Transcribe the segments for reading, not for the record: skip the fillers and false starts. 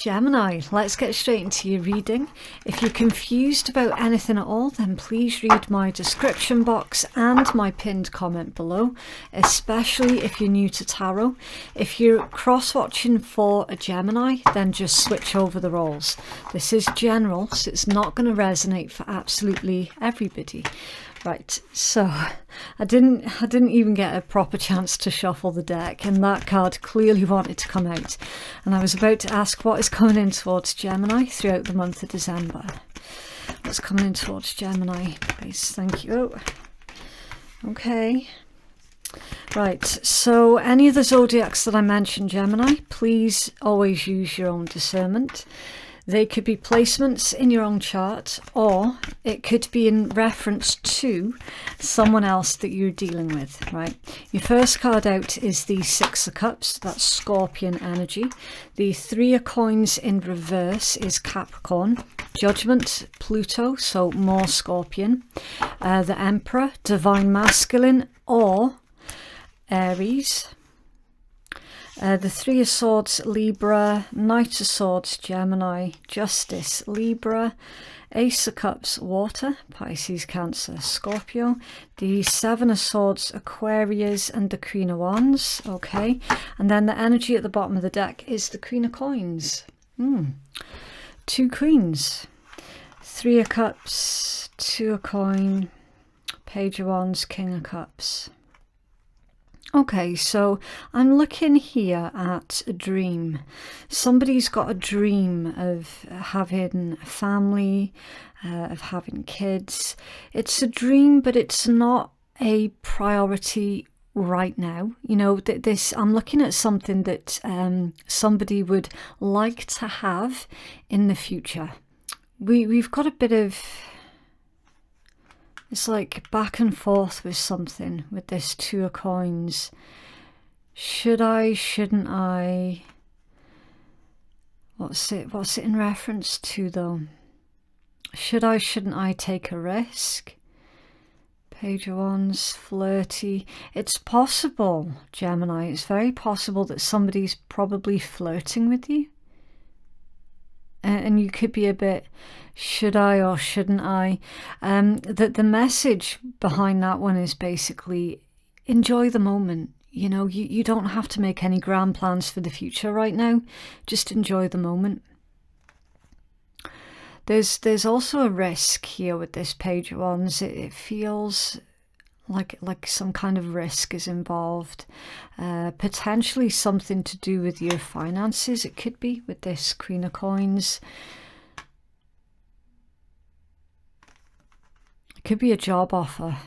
Gemini, let's get straight into your reading. If you're confused about anything at all, then please read my description box and my pinned comment below, especially if you're new to tarot. If you're cross-watching for a Gemini, then just switch over the roles. This is general, so it's not going to resonate for absolutely everybody. Right, so I didn't even get a proper chance to shuffle the deck, and that card clearly wanted to come out. And I was about to ask what is coming in towards Gemini throughout the month of December. What's coming in towards Gemini, please? Thank you. Okay. Right, so any of the zodiacs that I mentioned, Gemini, please always use your own discernment. They could be placements in your own chart, or it could be in reference to someone else that you're dealing with, right? Your first card out is the Six of Cups, that's Scorpion energy. The Three of Coins in reverse is Capricorn. Judgment, Pluto, so more Scorpion. The Emperor, Divine Masculine, or Aries. The Three of Swords, Libra, Knight of Swords, Gemini, Justice, Libra, Ace of Cups, Water, Pisces, Cancer, Scorpio, the Seven of Swords, Aquarius, and the Queen of Wands, okay, and then the energy at the bottom of the deck is the Queen of Coins. Two Queens, Three of Cups, Two of Coin, Page of Wands, King of Cups. Okay, so I'm looking here at a dream. Somebody's got a dream of having a family, of having kids. It's a dream, but it's not a priority right now. You know, I'm looking at something that somebody would like to have in the future. We've got a bit of... It's like back and forth with something with this Two of Coins. Should I, shouldn't I? What's it in reference to though? Should I, shouldn't I take a risk? Page of Wands, flirty. It's possible, Gemini, it's very possible that somebody's probably flirting with you. And you could be a bit, should I or shouldn't I? The message behind that one is basically enjoy the moment. You know, you don't have to make any grand plans for the future right now. Just enjoy the moment. There's also a risk here with this Page of Wands. It feels like some kind of risk is involved, potentially something to do with your finances. It could be with this Queen of Coins. It could be a job offer.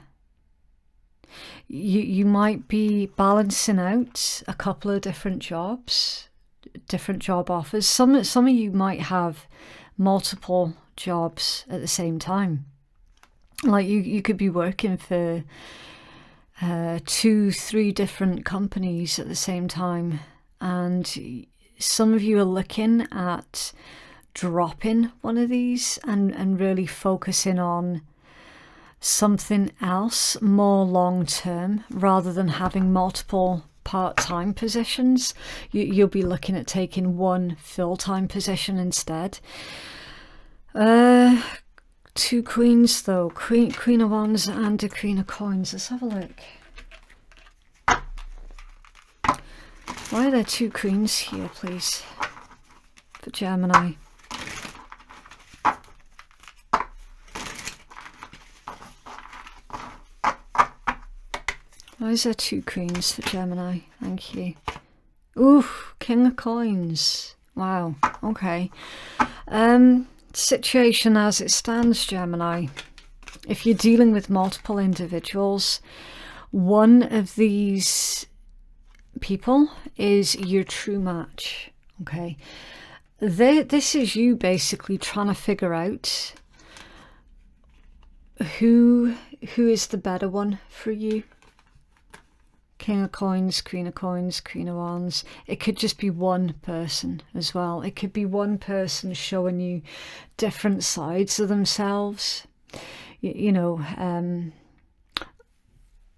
You might be balancing out a couple of different jobs, different job offers. Some of you might have multiple jobs at the same time. Like you could be working for 2-3 different companies at the same time, and some of you are looking at dropping one of these and really focusing on something else more long term rather than having multiple part-time positions. You'll be looking at taking one full-time position instead. Two Queens though, Queen of Wands and a Queen of Coins. Let's have a look. Why are there two Queens here, please, for Gemini? Why is there two Queens for Gemini? Thank you. Ooh, King of Coins. Wow, okay. Situation as it stands, Gemini. If you're dealing with multiple individuals, one of these people is your true match, okay? This is you basically trying to figure out who is the better one for you. King of Coins, Queen of Coins, Queen of Wands. It could just be one person as well. It could be one person showing you different sides of themselves. You know,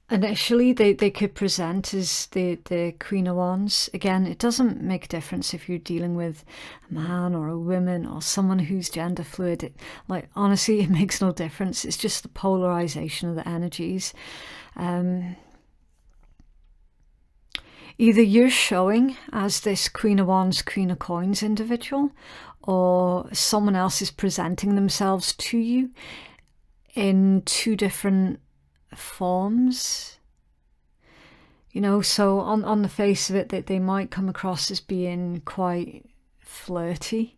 Initially, they could present as the Queen of Wands. Again, it doesn't make a difference if you're dealing with a man or a woman or someone who's gender fluid. Like, honestly, it makes no difference. It's just the polarization of the energies. Either you're showing as this Queen of Wands, Queen of Coins individual, or someone else is presenting themselves to you in two different forms. You know, so on the face of it, that they might come across as being quite flirty,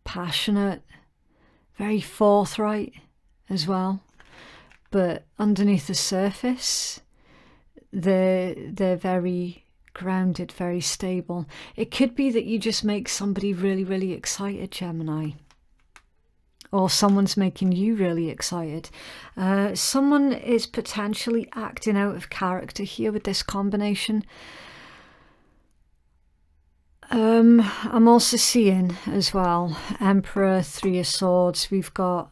passionate, very forthright as well. But underneath the surface, they're very grounded, very stable. It could be that you just make somebody really, really excited, Gemini. Or someone's making you really excited. Someone is potentially acting out of character here with this combination. I'm also seeing as well, Emperor, Three of Swords. We've got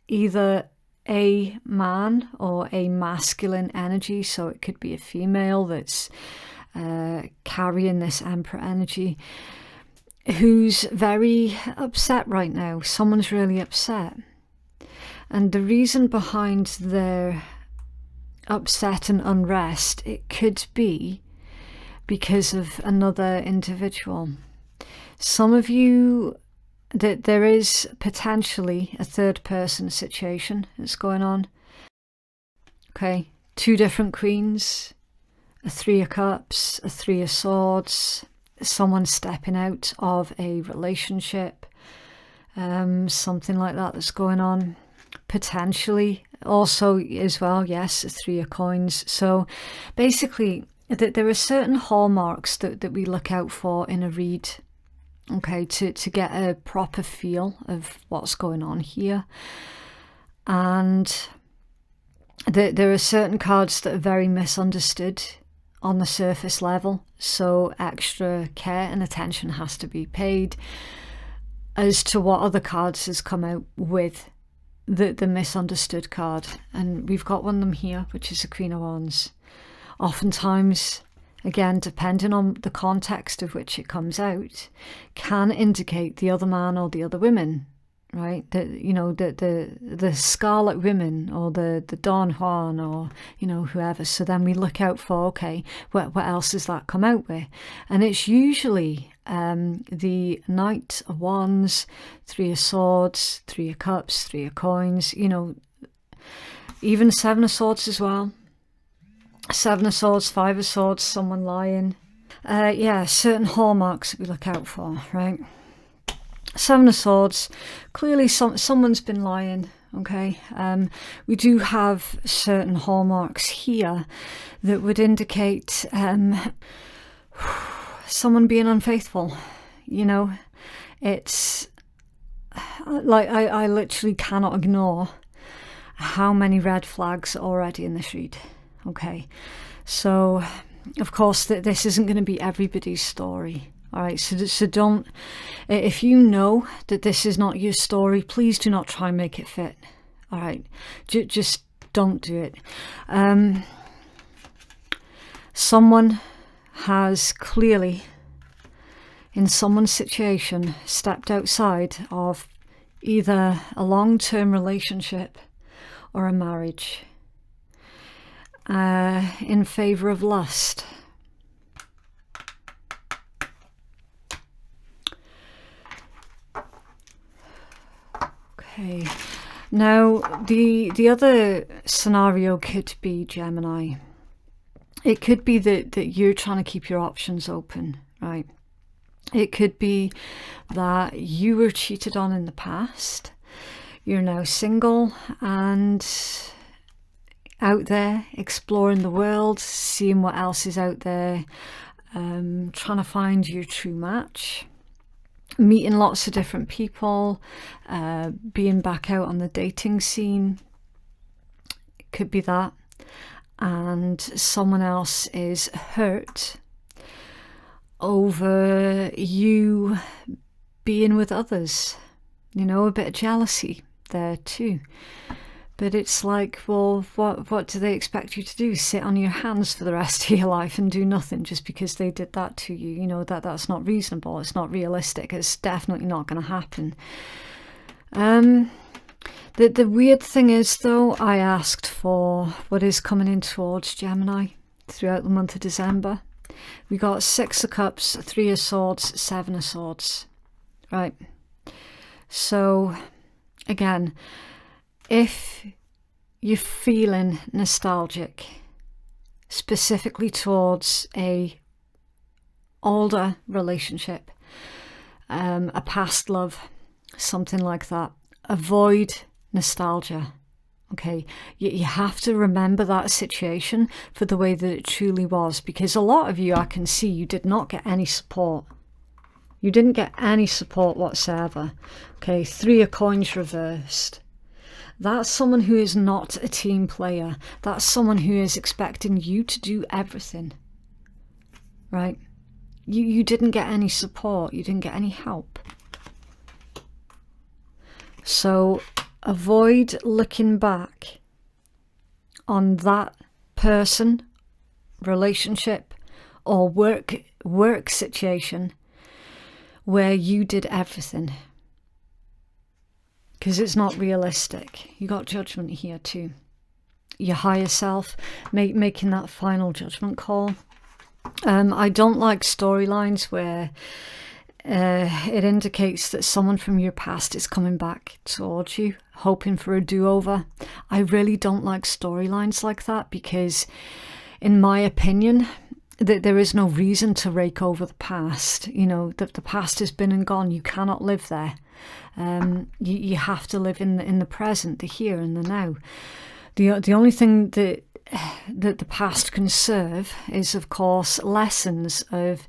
either a man or a masculine energy, so it could be a female that's carrying this Emperor energy, who's very upset right now. Someone's really upset. And the reason behind their upset and unrest, it could be because of another individual. Some of you, that there is potentially a third person situation that's going on. Okay, two different queens, a Three of Cups, a Three of Swords, someone stepping out of a relationship, something like that that's going on. Potentially also as well, yes, a Three of Coins. So basically, there are certain hallmarks that we look out for in a read, okay, to get a proper feel of what's going on here. And there are certain cards that are very misunderstood on the surface level, so extra care and attention has to be paid as to what other cards has come out with the misunderstood card. And we've got one of them here, which is the Queen of Wands. Oftentimes, again, depending on the context of which it comes out, can indicate the other man or the other women, right? The Scarlet Women or the Don Juan, or, you know, whoever. So then we look out for, okay, what else does that come out with? And it's usually the Knight of Wands, Three of Swords, Three of Cups, Three of Coins, you know, even Seven of Swords as well. Seven of Swords, Five of Swords, someone lying. Yeah, certain hallmarks that we look out for, right? Seven of Swords, clearly someone's been lying, okay? We do have certain hallmarks here that would indicate someone being unfaithful, you know? It's like I literally cannot ignore how many red flags are already in this read. Okay, so of course this isn't going to be everybody's story. All right, so don't, if you know that this is not your story, please do not try and make it fit. All right, just don't do it. Someone has clearly, in someone's situation, stepped outside of either a long-term relationship or a marriage, in favour of lust. Okay, now the other scenario could be, Gemini. It could be that you're trying to keep your options open, right? It could be that you were cheated on in the past. You're now single and out there exploring the world, seeing what else is out there, trying to find your true match, meeting lots of different people, being back out on the dating scene. It could be that. And someone else is hurt over you being with others. You know, a bit of jealousy there too. But it's like, well, what do they expect you to do? Sit on your hands for the rest of your life and do nothing just because they did that to you? You know, that's not reasonable. It's not realistic. It's definitely not going to happen. The weird thing is, though, I asked for what is coming in towards Gemini throughout the month of December. We got 6 of Cups, 3 of Swords, 7 of Swords. Right. So, again, if you're feeling nostalgic, specifically towards a older relationship, a past love, something like that, avoid nostalgia. Okay, you have to remember that situation for the way that it truly was, because a lot of you, I can see, you did not get any support. You didn't get any support whatsoever. Okay, 3 of Coins reversed. That's someone who is not a team player. That's someone who is expecting you to do everything. Right? You didn't get any support. You didn't get any help. So avoid looking back on that person, relationship, or work situation where you did everything. Because it's not realistic. You got Judgment here too. Your higher self making that final judgment call. I don't like storylines where it indicates that someone from your past is coming back towards you, hoping for a do-over. I really don't like storylines like that, because in my opinion, there is no reason to rake over the past. You know, the past has been and gone. You cannot live there. You have to live in the present, the here and the now. The only thing that the past can serve is, of course, lessons of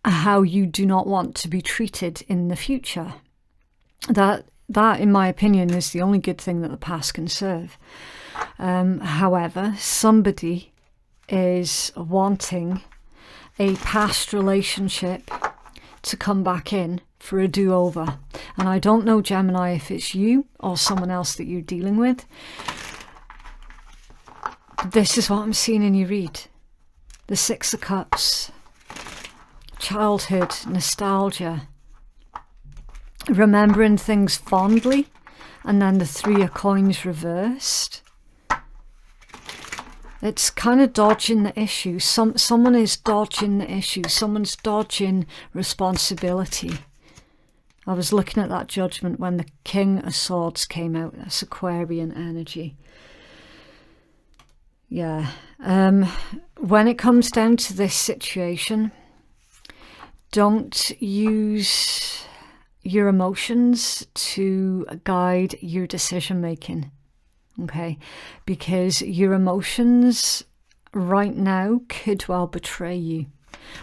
how you do not want to be treated in the future. That, in my opinion, is the only good thing that the past can serve. However, somebody is wanting a past relationship to come back in for a do-over. And I don't know, Gemini, if it's you or someone else that you're dealing with. This is what I'm seeing in your read. The 6 of Cups. Childhood, nostalgia. Remembering things fondly. And then the 3 of Coins reversed. It's kind of dodging the issue. Someone is dodging the issue. Someone's dodging responsibility. I was looking at that judgment when the King of Swords came out. That's Aquarian energy. Yeah. When it comes down to this situation, don't use your emotions to guide your decision making. Okay, because your emotions right now could well betray you.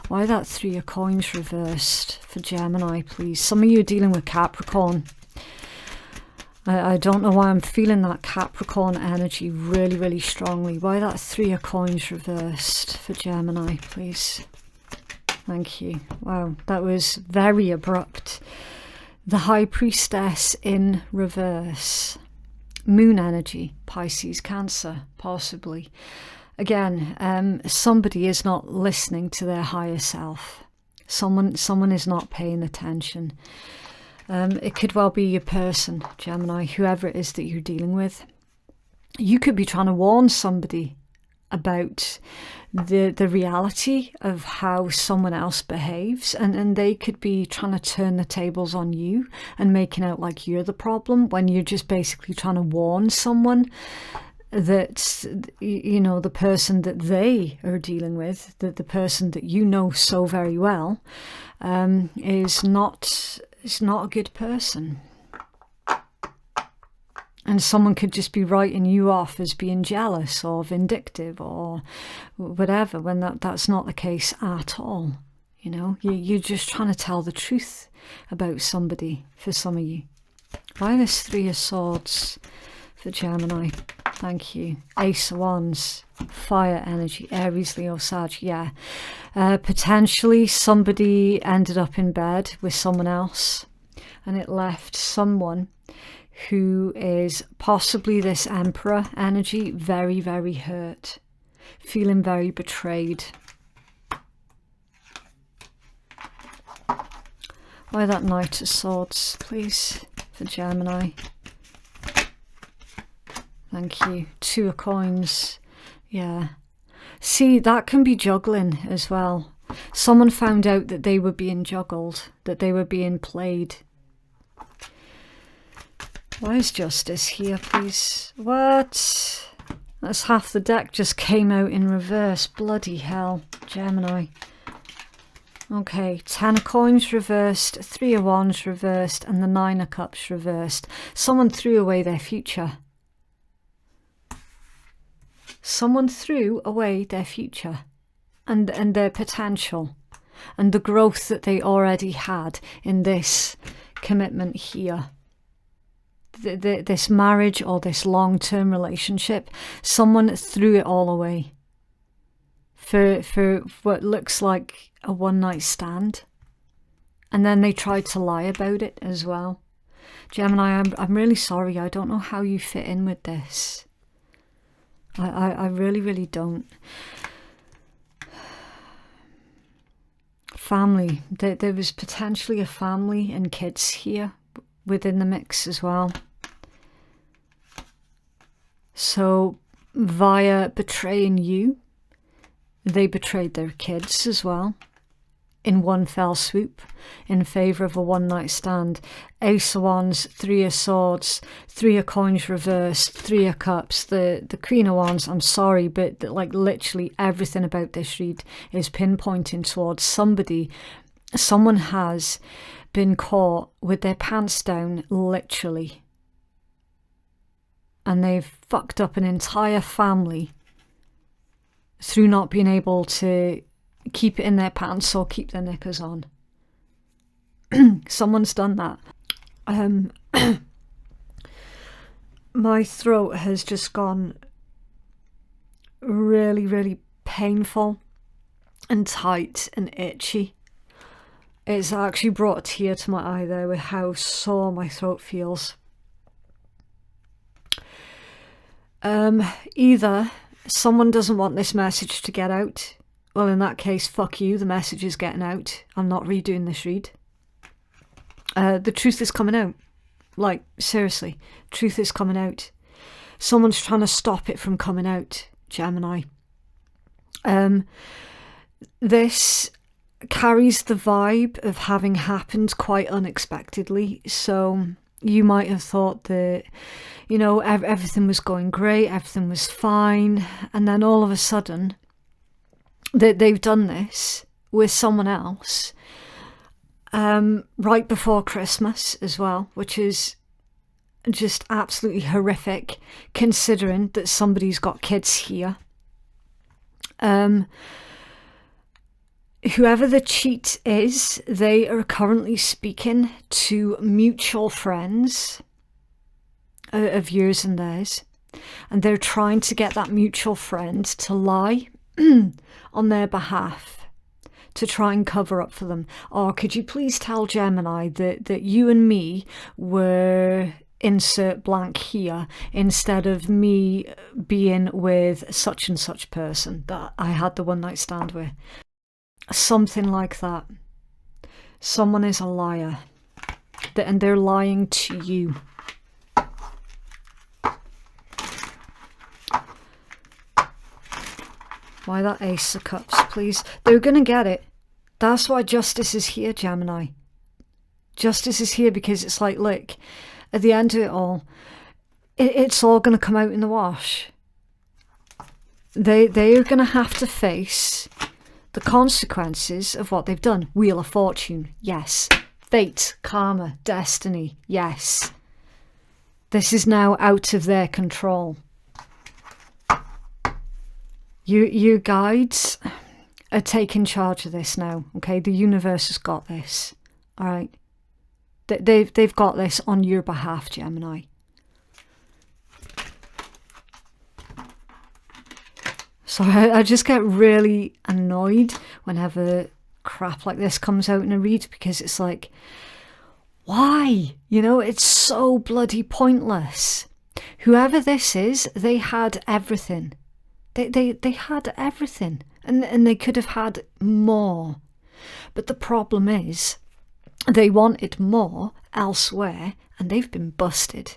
Why that 3 of Coins reversed for Gemini, please? Some of you are dealing with Capricorn. I don't know why I'm feeling that Capricorn energy really, really strongly. Why that 3 of Coins reversed for Gemini, please? Thank you. Wow, that was very abrupt. The High Priestess in reverse. Moon energy, Pisces, Cancer, possibly. Again, somebody is not listening to their higher self. Someone is not paying attention. It could well be your person, Gemini, whoever it is that you're dealing with. You could be trying to warn somebody about the reality of how someone else behaves, and they could be trying to turn the tables on you and making out like you're the problem, when you're just basically trying to warn someone that, you know, the person that they are dealing with, that the person that you know so very well, is not a good person. And someone could just be writing you off as being jealous or vindictive or whatever, when that's not the case at all. You know, you're just trying to tell the truth about somebody, for some of you. Why this 3 of Swords for Gemini? Thank you. Ace of Wands, fire energy, Aries, Leo, Sag, yeah. Potentially somebody ended up in bed with someone else, and it left someone who is possibly this Emperor energy, very, very hurt, feeling very betrayed. Why that Knight of Swords, please, for Gemini? Thank you. 2 of Coins. Yeah. See, that can be juggling as well. Someone found out that they were being juggled, that they were being played. Why is Justice here, please? What? That's half the deck just came out in reverse. Bloody hell, Gemini. Okay, 10 of Coins reversed, 3 of Wands reversed, and the 9 of Cups reversed. Someone threw away their future. Someone threw away their future and their potential and the growth that they already had in this commitment here. This marriage or this long-term relationship, someone threw it all away for what looks like a one-night stand, and then they tried to lie about it as well. Gemini, I'm really sorry. I don't know how you fit in with this. I really, really don't. Family. There was potentially a family and kids here within the mix as well. So via betraying you, they betrayed their kids as well in one fell swoop in favour of a one-night stand. Ace of Wands, 3 of Swords, 3 of Coins reversed, 3 of Cups, the Queen of Wands. I'm sorry, but like literally everything about this read is pinpointing towards somebody. Someone has been caught with their pants down, literally. And they've fucked up an entire family through not being able to keep it in their pants or keep their knickers on. Someone's done that. My throat has just gone really, really painful and tight and itchy. It's actually brought a tear to my eye there with how sore my throat feels. Either someone doesn't want this message to get out. Well, in that case, fuck you, the message is getting out. I'm not redoing this read. The truth is coming out. Like, seriously, truth is coming out. Someone's trying to stop it from coming out, Gemini. This carries the vibe of having happened quite unexpectedly. So you might have thought that, you know, everything was going great, everything was fine, and then all of a sudden that they've done this with someone else right before Christmas as well, which is just absolutely horrific considering that somebody's got kids here. Whoever the cheat is, they are currently speaking to mutual friends of yours and theirs, and they're trying to get that mutual friend to lie on their behalf to try and cover up for them. Or could you please tell Gemini that you and me were insert blank here instead of me being with such and such person that I had the one night stand with. Something like that. Someone is a liar and they're lying to you. Why that Ace of Cups, please? They're going to get it. That's why Justice is here, Gemini. Justice is here because it's like, look, at the end of it all, it's all going to come out in the wash. They are going to have to face the consequences of what they've done. Wheel of Fortune, yes. Fate, karma, destiny, yes. This is now out of their control. Your guides are taking charge of this now, okay? The universe has got this, all right? They've got this on your behalf, Gemini. So I just get really annoyed whenever crap like this comes out in a read, because it's like, Why? You know, it's so bloody pointless. Whoever this is, they had everything. They had everything. And they could have had more. But the problem is, they wanted more elsewhere, and they've been busted.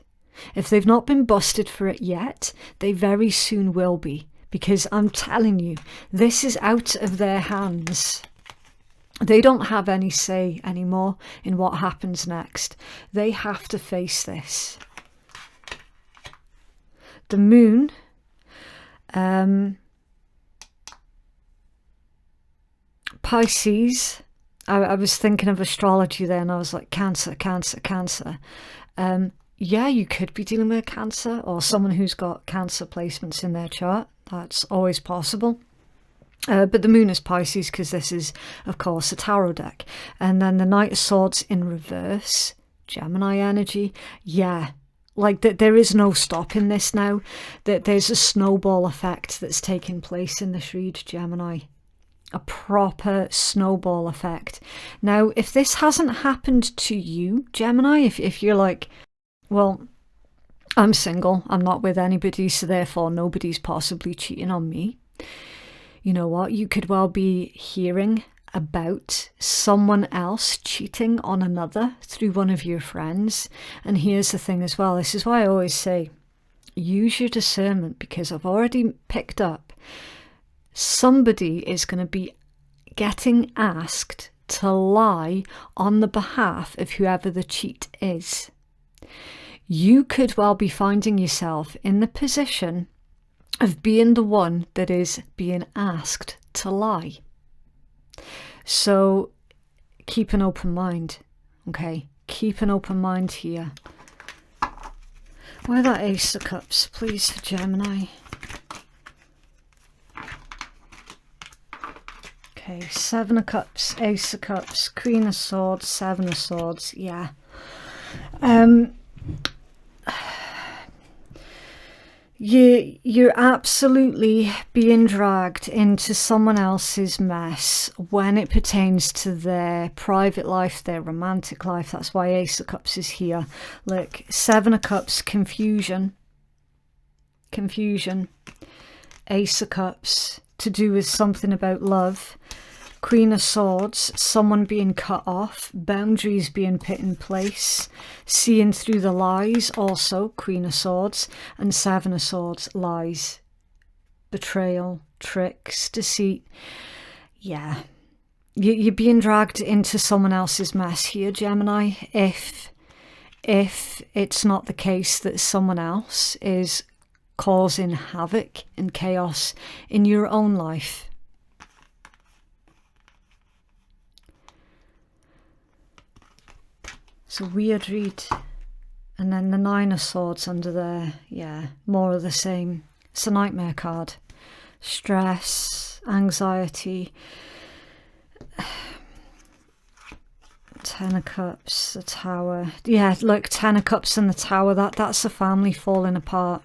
If they've not been busted for it yet, they very soon will be. Because I'm telling you, this is out of their hands. They don't have any say anymore in what happens next. They have to face this. The moon, Pisces, I was thinking of astrology there, and I was like, Cancer, Cancer, Cancer. Yeah, you could be dealing with Cancer, or someone who's got Cancer placements in their chart. That's always possible. But the moon is Pisces, because this is, of course, a tarot deck. And then the Knight of Swords in reverse, Gemini energy. Yeah, like there is no stopping this now. There's a snowball effect that's taking place in this read, Gemini. A proper snowball effect. Now, if this hasn't happened to you, Gemini, if you're like, well, I'm single, I'm not with anybody, so therefore nobody's possibly cheating on me. You know what? You could well be hearing about someone else cheating on another through one of your friends. And here's the thing as well. This is why I always say, use your discernment, because I've already picked up somebody is going to be getting asked to lie on the behalf of whoever the cheat is. You could well be finding yourself in the position of being the one that is being asked to lie. So keep an open mind, okay? Keep an open mind here. Why that Ace of Cups, please, for Gemini? Okay, Seven of Cups, Ace of Cups, Queen of Swords, Seven of Swords, yeah. You're absolutely being dragged into someone else's mess when it pertains to their private life, their romantic life. That's why Ace of Cups is here. Look, Seven of Cups, confusion. Ace of Cups, to do with something about love. Queen of Swords, someone being cut off, boundaries being put in place, seeing through the lies, also Queen of Swords, and Seven of Swords, lies, betrayal, tricks, deceit. Yeah, you're being dragged into someone else's mess here, Gemini, if it's not the case that someone else is causing havoc and chaos in your own life. It's a weird read. And then the Nine of Swords under there. Yeah, more of the same. It's a nightmare card. Stress, anxiety. Ten of Cups, the Tower. Yeah, look, Ten of Cups and the Tower. That's a family falling apart.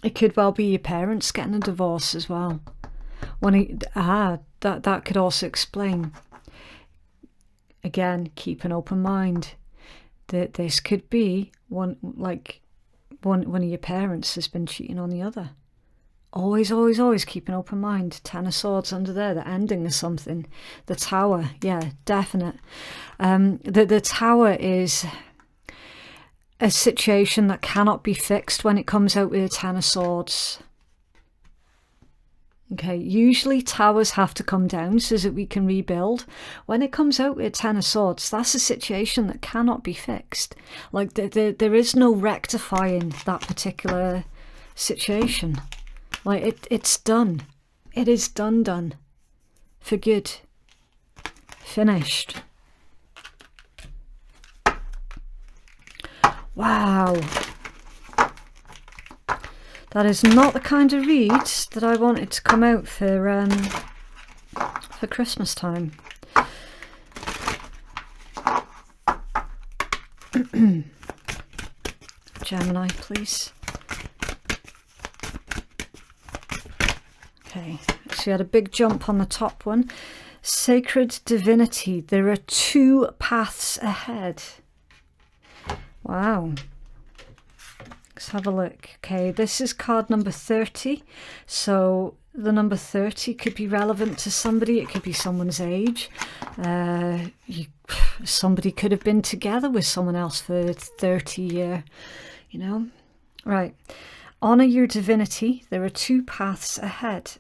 It could well be your parents getting a divorce as well. That could also explain. Again, keep an open mind. That this could be one of your parents has been cheating on the other. Always, always, always keep an open mind. Ten of Swords under there, the ending of something. The Tower, yeah, definite. The Tower is a situation that cannot be fixed when it comes out with a Ten of Swords. Okay, usually towers have to come down so that we can rebuild. When it comes out with Ten of Swords, that's a situation that cannot be fixed. Like, there is no rectifying that particular situation. Like, it's done. It is done. For good. Finished. Wow. That is not the kind of read that I wanted to come out for Christmas time. Gemini, please. Okay, so we had a big jump on the top one. Sacred divinity, there are 2 paths ahead. Wow. Let's have a look. Okay, this is card number 30. So the number 30 could be relevant to somebody. It could be someone's age. Somebody could have been together with someone else for 30 years, you know. Right. Honor your divinity. There are 2 paths ahead.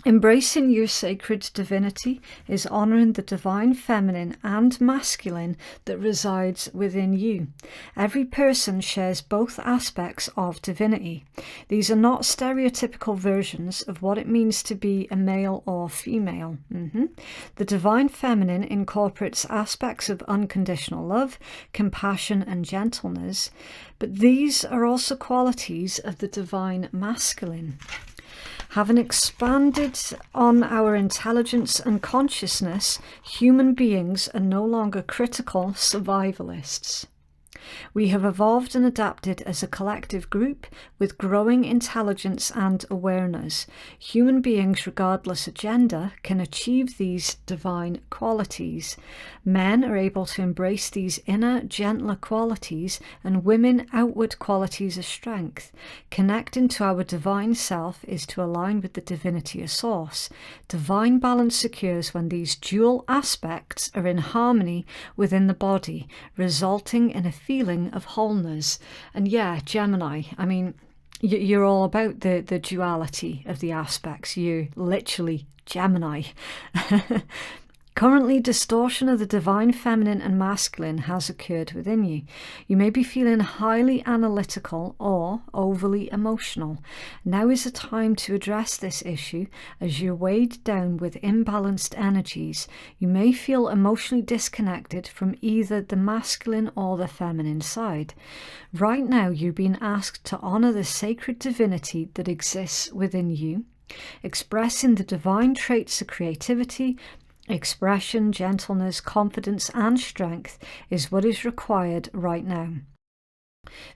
Embracing your sacred divinity is honoring the divine feminine and masculine that resides within you. Every person shares both aspects of divinity. These are not stereotypical versions of what it means to be a male or female. The divine feminine incorporates aspects of unconditional love, compassion, and gentleness, but these are also qualities of the divine masculine. Having expanded on our intelligence and consciousness, human beings are no longer critical survivalists. We have evolved and adapted as a collective group with growing intelligence and awareness. Human beings, regardless of gender, can achieve these divine qualities. Men are able to embrace these inner, gentler qualities, and women outward qualities of strength. Connecting to our divine self is to align with the divinity of source. Divine balance occurs when these dual aspects are in harmony within the body, resulting in a feeling of wholeness. And yeah, Gemini, I mean, you're all about the duality of the aspects. You're literally Gemini. Currently, distortion of the divine feminine and masculine has occurred within you. You may be feeling highly analytical or overly emotional. Now is the time to address this issue as you're weighed down with imbalanced energies. You may feel emotionally disconnected from either the masculine or the feminine side. Right now, you're being asked to honor the sacred divinity that exists within you, expressing the divine traits of creativity, expression, gentleness, confidence, and strength is what is required right now.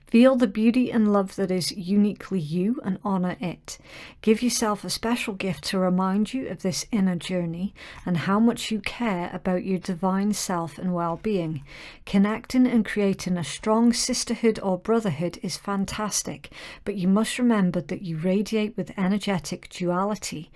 Feel the beauty and love that is uniquely you and honor it. Give yourself a special gift to remind you of this inner journey and how much you care about your divine self and well-being. Connecting and creating a strong sisterhood or brotherhood is fantastic, but you must remember that you radiate with energetic duality.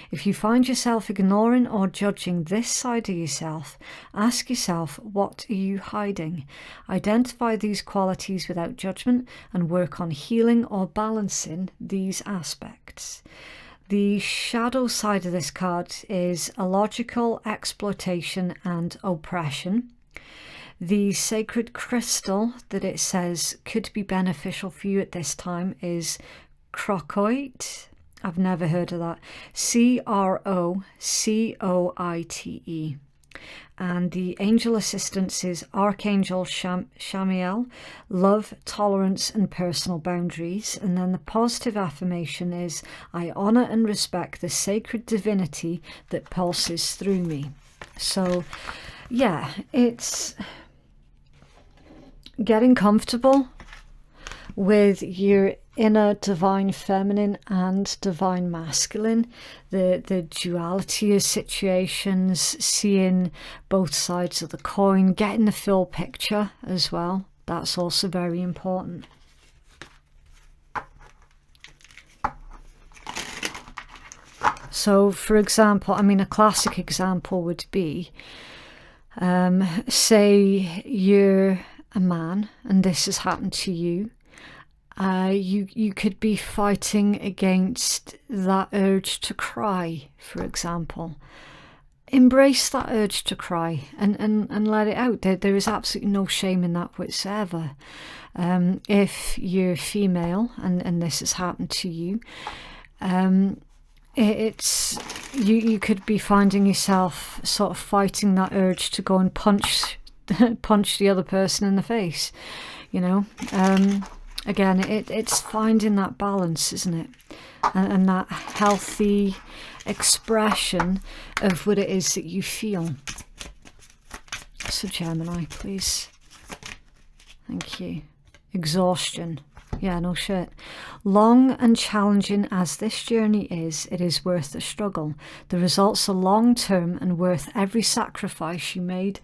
If you find yourself ignoring or judging this side of yourself, ask yourself, what are you hiding? Identify these qualities without judgment and work on healing or balancing these aspects. The shadow side of this card is illogical exploitation and oppression. The sacred crystal that it says could be beneficial for you at this time is crocoite. I've never heard of that. Crocoite. And the angel assistance is Archangel Shamiel, love, tolerance, and personal boundaries. And then the positive affirmation is, I honor and respect the sacred divinity that pulses through me. So, yeah, it's getting comfortable with your inner divine feminine and divine masculine, the duality of situations, seeing both sides of the coin, getting the full picture as well. That's also very important. So, for example, I mean, a classic example would be, say you're a man and this has happened to you. You could be fighting against that urge to cry, for example. Embrace that urge to cry and let it out. There is absolutely no shame in that whatsoever. If you're female and this has happened to you, you could be finding yourself sort of fighting that urge to go and punch the other person in the face, you know. Again, it's finding that balance, isn't it? And that healthy expression of what it is that you feel. So Gemini, please. Thank you. Exhaustion. Yeah, no shit. Long and challenging as this journey is, it is worth the struggle. The results are long-term and worth every sacrifice you made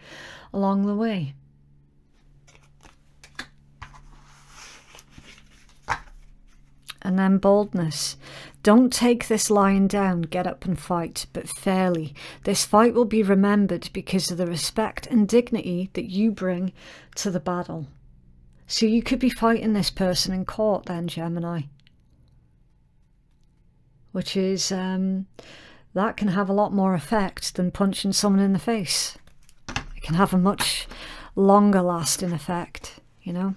along the way. And then boldness. Don't take this lying down, get up and fight, but fairly. This fight will be remembered because of the respect and dignity that you bring to the battle. So you could be fighting this person in court then, Gemini. Which is, that can have a lot more effect than punching someone in the face. It can have a much longer lasting effect, you know.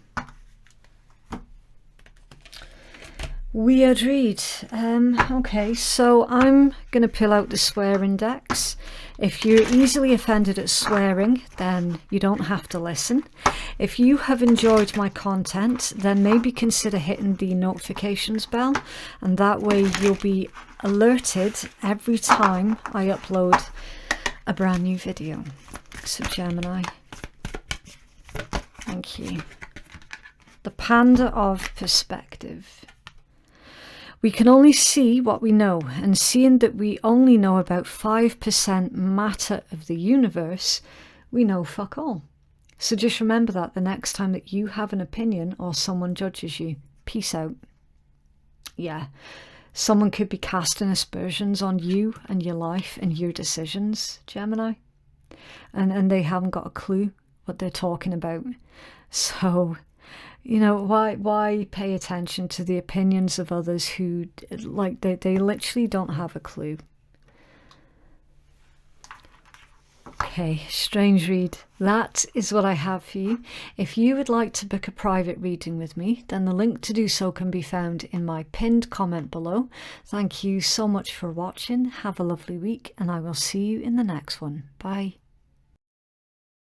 Weird read. Okay, so I'm going to pull out the swearing decks. If you're easily offended at swearing, then you don't have to listen. If you have enjoyed my content, then maybe consider hitting the notifications bell, and that way you'll be alerted every time I upload a brand new video. So Gemini, thank you. The Panda of Perspective. We can only see what we know, and seeing that we only know about 5% matter of the universe, we know fuck all. So just remember that the next time that you have an opinion or someone judges you. Peace out. Yeah, someone could be casting aspersions on you and your life and your decisions, Gemini, and they haven't got a clue what they're talking about. So, you know, why pay attention to the opinions of others who, like, they literally don't have a clue. Okay, strange read. That is what I have for you. If you would like to book a private reading with me, then the link to do so can be found in my pinned comment below. Thank you so much for watching. Have a lovely week, and I will see you in the next one. Bye.